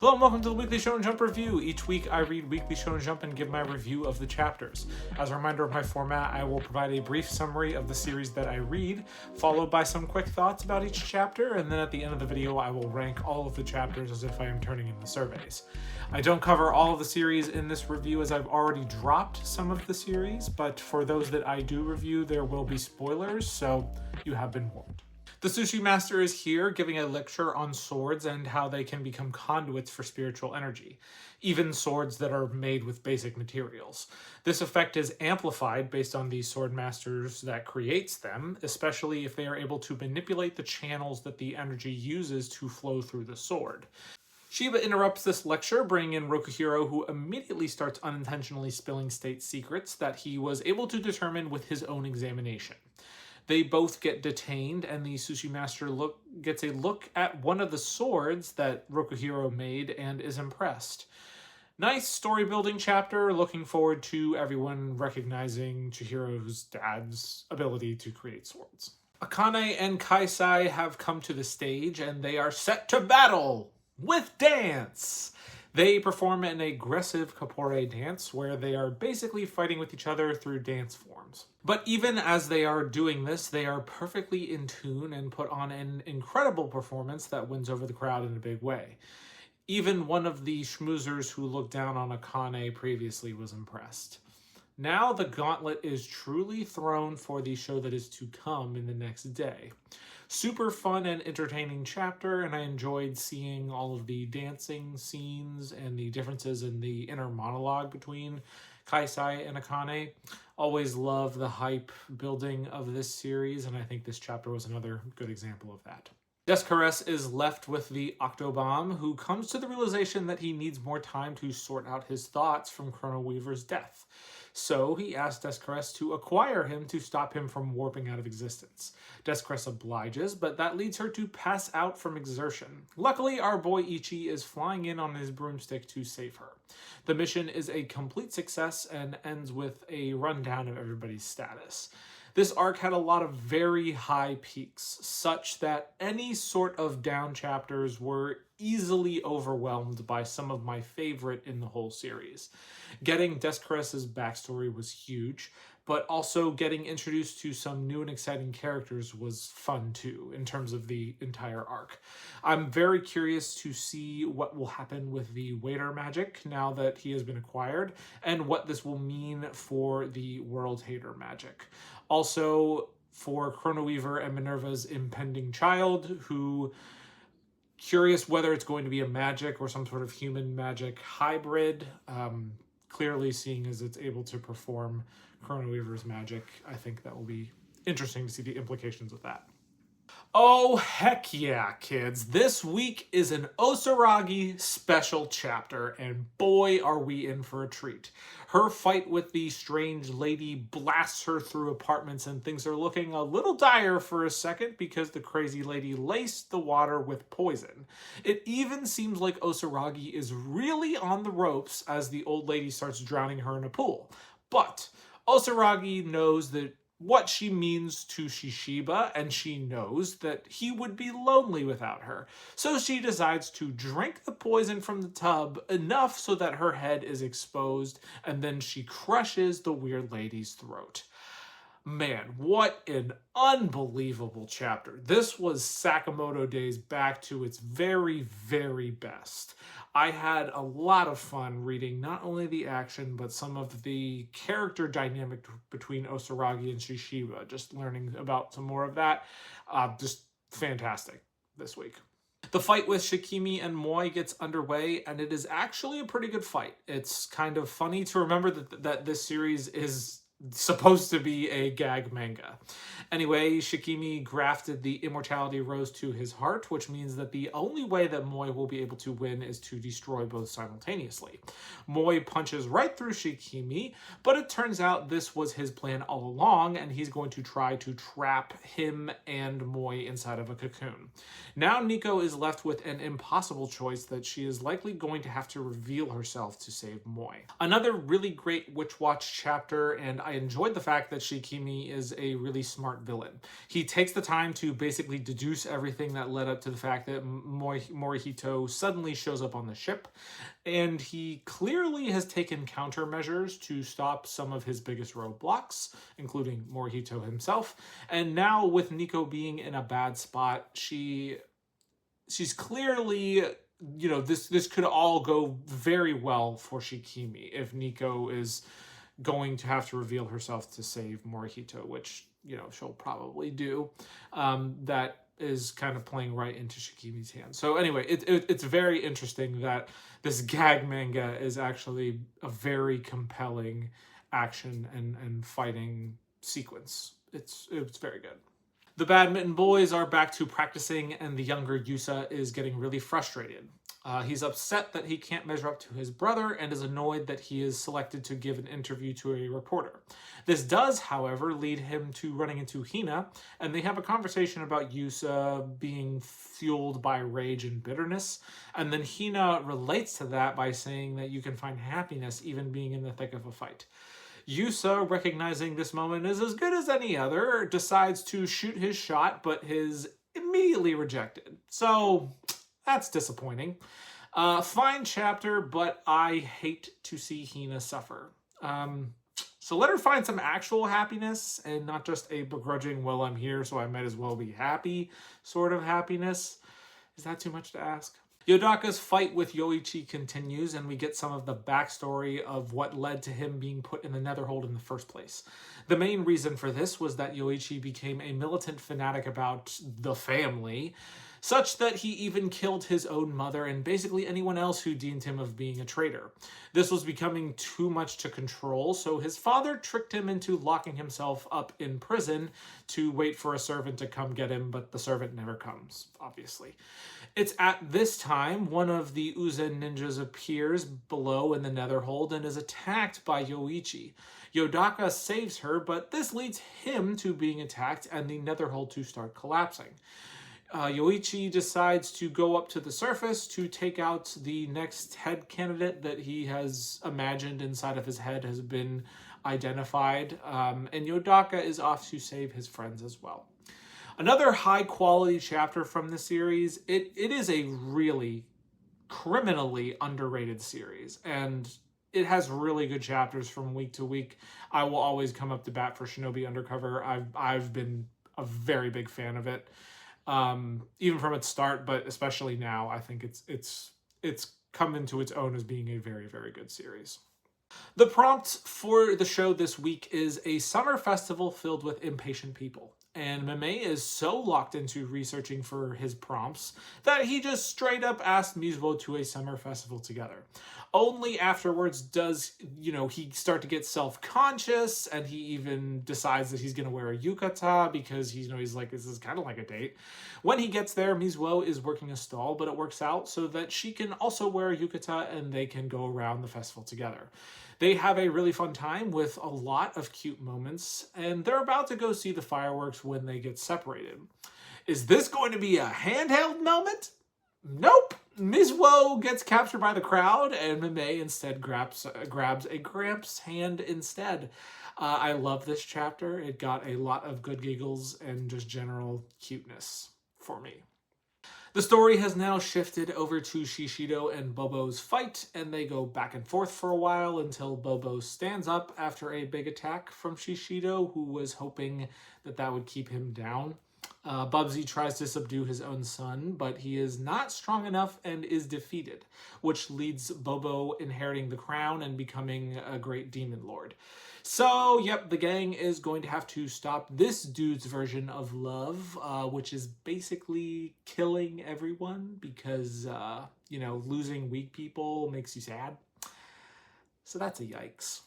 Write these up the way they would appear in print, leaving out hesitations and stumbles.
Hello and welcome to the Weekly Shonen Jump Review. Each week I read Weekly Shonen Jump and give my review of the chapters. As a reminder of my format, I will provide a brief summary of the series that I read, followed by some quick thoughts about each chapter, and then at the end of the video I will rank all of the chapters as if I am turning in the surveys. I don't cover all of the series in this review as I've already dropped some of the series, but for those that I do review there will be spoilers, so you have been warned. The Sushi Master is here giving a lecture on swords and how they can become conduits for spiritual energy, even swords that are made with basic materials. This effect is amplified based on the sword masters that creates them, especially if they are able to manipulate the channels that the energy uses to flow through the sword. Shiba interrupts this lecture, bringing in Rokuhiro, who immediately starts unintentionally spilling state secrets that he was able to determine with his own examination. They both get detained, and the Sushi Master gets a look at one of the swords that Rokuhiro made and is impressed. Nice story building chapter, looking forward to everyone recognizing Chihiro's dad's ability to create swords. Akane and Kaisai have come to the stage, and they are set to battle with dance! They perform an aggressive Kapore dance where they are basically fighting with each other through dance forms. But even as they are doing this, they are perfectly in tune and put on an incredible performance that wins over the crowd in a big way. Even one of the schmoozers who looked down on Akane previously was impressed. Now the gauntlet is truly thrown for the show that is to come in the next day. Super fun and entertaining chapter, and I enjoyed seeing all of the dancing scenes and the differences in the inner monologue between Kaisai and Akane. Always love the hype building of this series, and I think this chapter was another good example of that. Descartes is left with the Octobomb, who comes to the realization that he needs more time to sort out his thoughts from Chrono Weaver's death. So he asks Descartes to acquire him to stop him from warping out of existence. Descartes obliges, but that leads her to pass out from exertion. Luckily, our boy Ichi is flying in on his broomstick to save her. The mission is a complete success and ends with a rundown of everybody's status. This arc had a lot of very high peaks, such that any sort of down chapters were easily overwhelmed by some of my favorite in the whole series. Getting Descartes' backstory was huge, but also getting introduced to some new and exciting characters was fun too, in terms of the entire arc. I'm very curious to see what will happen with the waiter magic now that he has been acquired, and what this will mean for the World Hater magic. Also, for Chrono Weaver and Minerva's impending child, who curious whether it's going to be a magic or some sort of human magic hybrid. Clearly, seeing as it's able to perform Chrono Weaver's magic, I think that will be interesting to see the implications of that. Oh, heck yeah, kids. This week is an Osaragi special chapter, and boy, are we in for a treat. Her fight with the strange lady blasts her through apartments, and things are looking a little dire for a second because the crazy lady laced the water with poison. It even seems like Osaragi is really on the ropes as the old lady starts drowning her in a pool. But Osaragi knows that what she means to Shishiba, and she knows that he would be lonely without her. So she decides to drink the poison from the tub enough so that her head is exposed, and then she crushes the weird lady's throat. Man, what an unbelievable chapter. This was Sakamoto Days back to its very, very best. I had a lot of fun reading not only the action, but some of the character dynamic between Osaragi and Shishiba. Just learning about some more of that. Just fantastic this week. The fight with Shikimi and Moi gets underway, and it is actually a pretty good fight. It's kind of funny to remember that this series is supposed to be a gag manga. Anyway, Shikimi grafted the immortality rose to his heart, which means that the only way that Moi will be able to win is to destroy both simultaneously. Moi punches right through Shikimi, but it turns out this was his plan all along, and he's going to try to trap him and Moi inside of a cocoon. Now Nico is left with an impossible choice that she is likely going to have to reveal herself to save Moi. Another really great Witch Watch chapter, and I enjoyed the fact that Shikimi is a really smart villain. He takes the time to basically deduce everything that led up to the fact that Morihito suddenly shows up on the ship, and he clearly has taken countermeasures to stop some of his biggest roadblocks, including Morihito himself. And now with Nico being in a bad spot, she's clearly, this could all go very well for Shikimi if Nico is going to have to reveal herself to save Morihito, which, she'll probably do. That is kind of playing right into Shikimi's hands. So anyway, it's very interesting that this gag manga is actually a very compelling action and fighting sequence. It's very good. The badminton boys are back to practicing, and the younger Yusa is getting really frustrated. He's upset that he can't measure up to his brother and is annoyed that he is selected to give an interview to a reporter. This does, however, lead him to running into Hina, and they have a conversation about Yusa being fueled by rage and bitterness. And then Hina relates to that by saying that you can find happiness even being in the thick of a fight. Yusa, recognizing this moment is as good as any other, decides to shoot his shot, but is immediately rejected. So that's disappointing. Fine chapter, but I hate to see Hina suffer. So let her find some actual happiness and not just a begrudging, well, I'm here, so I might as well be happy sort of happiness. Is that too much to ask? Yodaka's fight with Yoichi continues, and we get some of the backstory of what led to him being put in the Netherhold in the first place. The main reason for this was that Yoichi became a militant fanatic about the family, such that he even killed his own mother and basically anyone else who deemed him of being a traitor. This was becoming too much to control, so his father tricked him into locking himself up in prison to wait for a servant to come get him, but the servant never comes, obviously. It's at this time one of the Uzen ninjas appears below in the Netherhold and is attacked by Yoichi. Yodaka saves her, but this leads him to being attacked and the Netherhold to start collapsing. Yoichi decides to go up to the surface to take out the next head candidate that he has imagined inside of his head has been identified, and Yodaka is off to save his friends as well. Another high-quality chapter from the series. It is a really criminally underrated series, and it has really good chapters from week to week. I will always come up to bat for Shinobi Undercover. I've been a very big fan of it. Even from its start, but especially now, I think it's come into its own as being a very, very good series. The prompt for the show this week is a summer festival filled with impatient people. And Mame is so locked into researching for his prompts that he just straight up asked Mizuo to a summer festival together. Only afterwards does, he start to get self-conscious, and he even decides that he's going to wear a yukata because he's like, this is kind of like a date. When he gets there, Mizuo is working a stall, but it works out so that she can also wear a yukata and they can go around the festival together. They have a really fun time with a lot of cute moments, and they're about to go see the fireworks when they get separated. Is this going to be a handheld moment? Nope. Mizuo gets captured by the crowd, and Mame instead grabs a Gramps hand instead. I love this chapter. It got a lot of good giggles and just general cuteness for me. The story has now shifted over to Shishido and Bobo's fight, and they go back and forth for a while until Bobo stands up after a big attack from Shishido, who was hoping that would keep him down. Bubsy tries to subdue his own son, but he is not strong enough and is defeated, which leads Bobo inheriting the crown and becoming a great demon lord. So, yep, the gang is going to have to stop this dude's version of love, which is basically killing everyone because, losing weak people makes you sad. So that's a yikes.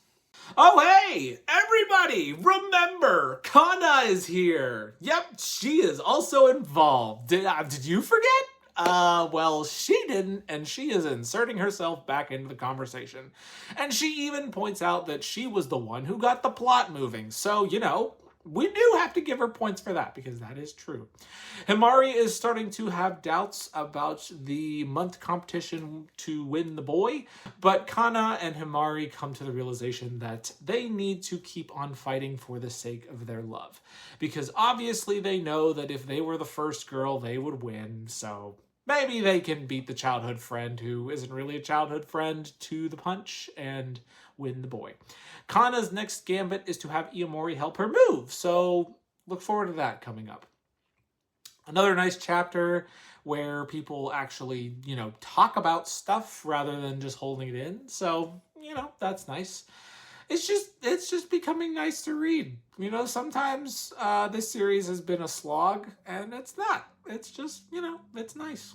Oh, hey, everybody, remember, Kana is here. Yep, she is also involved. Did you forget? Well, she didn't, and she is inserting herself back into the conversation. And she even points out that she was the one who got the plot moving. So, we do have to give her points for that, because that is true. Himari is starting to have doubts about the month competition to win the boy, but Kana and Himari come to the realization that they need to keep on fighting for the sake of their love. Because obviously they know that if they were the first girl, they would win, so maybe they can beat the childhood friend who isn't really a childhood friend to the punch and win the boy. Kana's next gambit is to have Iomori help her move, so look forward to that coming up. Another nice chapter where people actually, talk about stuff rather than just holding it in, so, that's nice. It's just becoming nice to read. Sometimes this series has been a slog, and it's not. It's just, it's nice.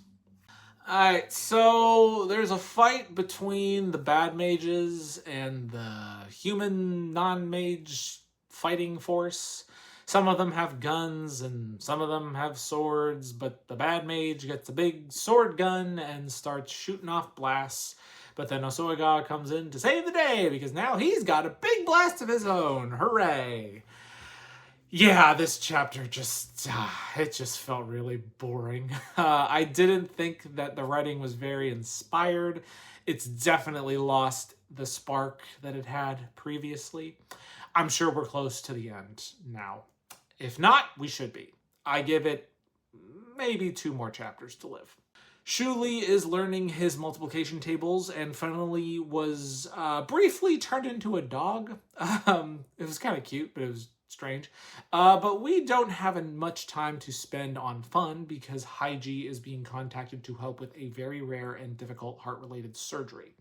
Alright, so there's a fight between the bad mages and the human non-mage fighting force. Some of them have guns and some of them have swords, but the bad mage gets a big sword gun and starts shooting off blasts. But then Osoiga comes in to save the day because now he's got a big blast of his own. Hooray! Yeah, this chapter just felt really boring. I didn't think that the writing was very inspired. It's definitely lost the spark that it had previously. I'm sure we're close to the end now. If not, we should be. I give it maybe 2 more chapters to live. Shuli is learning his multiplication tables and finally was briefly turned into a dog. It was kind of cute, but it was strange. But we don't have much time to spend on fun because Haiji is being contacted to help with a very rare and difficult heart-related surgery.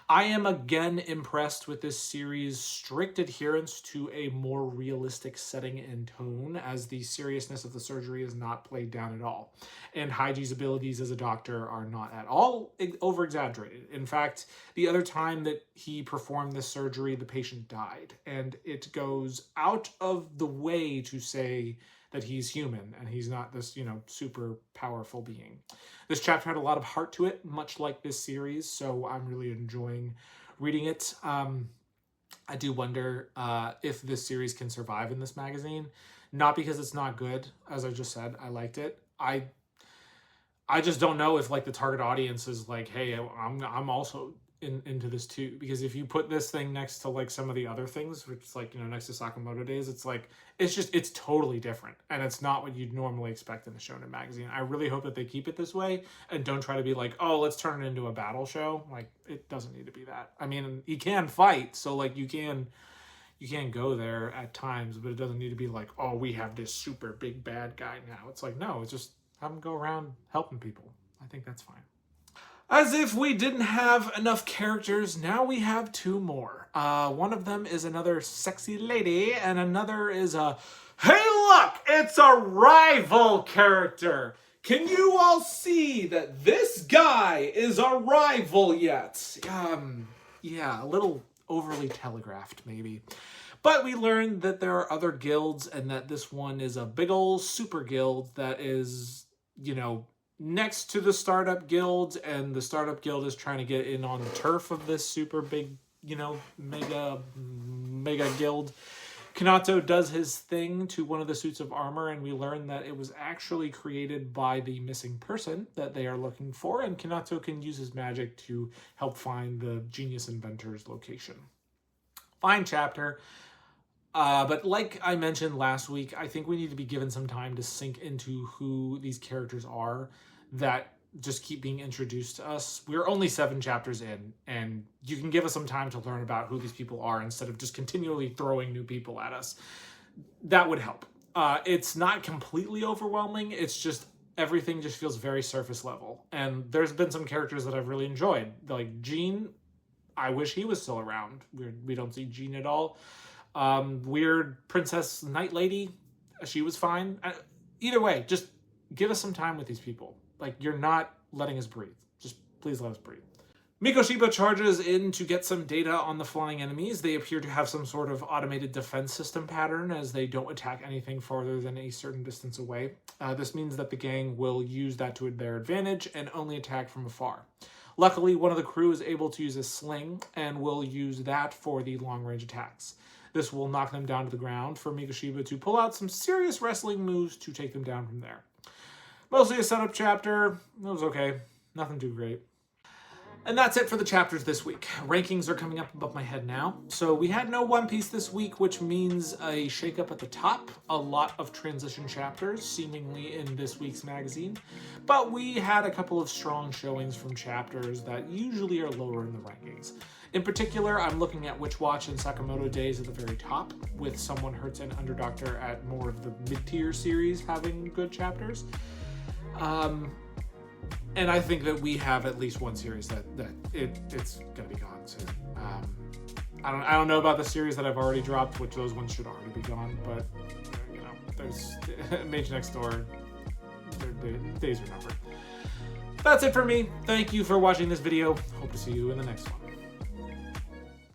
I am again impressed with this series' strict adherence to a more realistic setting and tone, as the seriousness of the surgery is not played down at all. And Haiji's abilities as a doctor are not at all over-exaggerated. In fact, the other time that he performed this surgery, the patient died. And it goes out of the way to say that he's human and he's not this, super powerful being. This chapter had a lot of heart to it, much like this series, so I'm really enjoying reading it. I do wonder if this series can survive in this magazine. Not because it's not good, as I just said, I liked it. I just don't know if the target audience is like, hey, I'm also into this too, because if you put this thing next to some of the other things, which is next to Sakamoto Days, it's totally different, and it's not what you'd normally expect in a Shonen magazine. I really hope that they keep it this way and don't try to be oh, let's turn it into a battle show. It doesn't need to be that. I mean, he can fight, so you can go there at times, but it doesn't need to be oh, we have this super big bad guy now. It's no, it's just have him go around helping people. I think that's fine. As if we didn't have enough characters, now we have 2 more. One of them is another sexy lady, and another is a, hey look, it's a rival character. Can you all see that this guy is a rival yet? Yeah, a little overly telegraphed, maybe. But we learned that there are other guilds, and that this one is a big ol' super guild that is, next to the startup guild, and the startup guild is trying to get in on the turf of this super big, mega guild. Kinato does his thing to one of the suits of armor, and we learn that it was actually created by the missing person that they are looking for, and Kinato can use his magic to help find the genius inventor's location. Fine chapter. But like I mentioned last week, I think we need to be given some time to sink into who these characters are that just keep being introduced to us. We're only 7 chapters in, and you can give us some time to learn about who these people are instead of just continually throwing new people at us. That would help. It's not completely overwhelming. It's just everything just feels very surface level. And there's been some characters that I've really enjoyed. Like Jean, I wish he was still around. We don't see Jean at all. Weird Princess Night Lady, she was fine. Either way, just give us some time with these people. You're not letting us breathe. Just please let us breathe. Mikoshiba charges in to get some data on the flying enemies. They appear to have some sort of automated defense system pattern, as they don't attack anything farther than a certain distance away. This means that the gang will use that to their advantage and only attack from afar. Luckily, one of the crew is able to use a sling and will use that for the long-range attacks. This will knock them down to the ground for Mikoshiba to pull out some serious wrestling moves to take them down from there. Mostly a setup chapter. It was okay. Nothing too great. And that's it for the chapters this week. Rankings are coming up above my head now. So we had no One Piece this week, which means a shakeup at the top. A lot of transition chapters, seemingly in this week's magazine. But we had a couple of strong showings from chapters that usually are lower in the rankings. In particular, I'm looking at Witch Watch and Sakamoto Days at the very top, with Someone Hertz and Underdoctor at more of the mid-tier series having good chapters. And I think that we have at least one series that it's gonna be gone soon. I don't know about the series that I've already dropped, which those ones should already be gone. But you know, there's Mage Next Door. Their days are numbered. That's it for me. Thank you for watching this video. Hope to see you in the next one.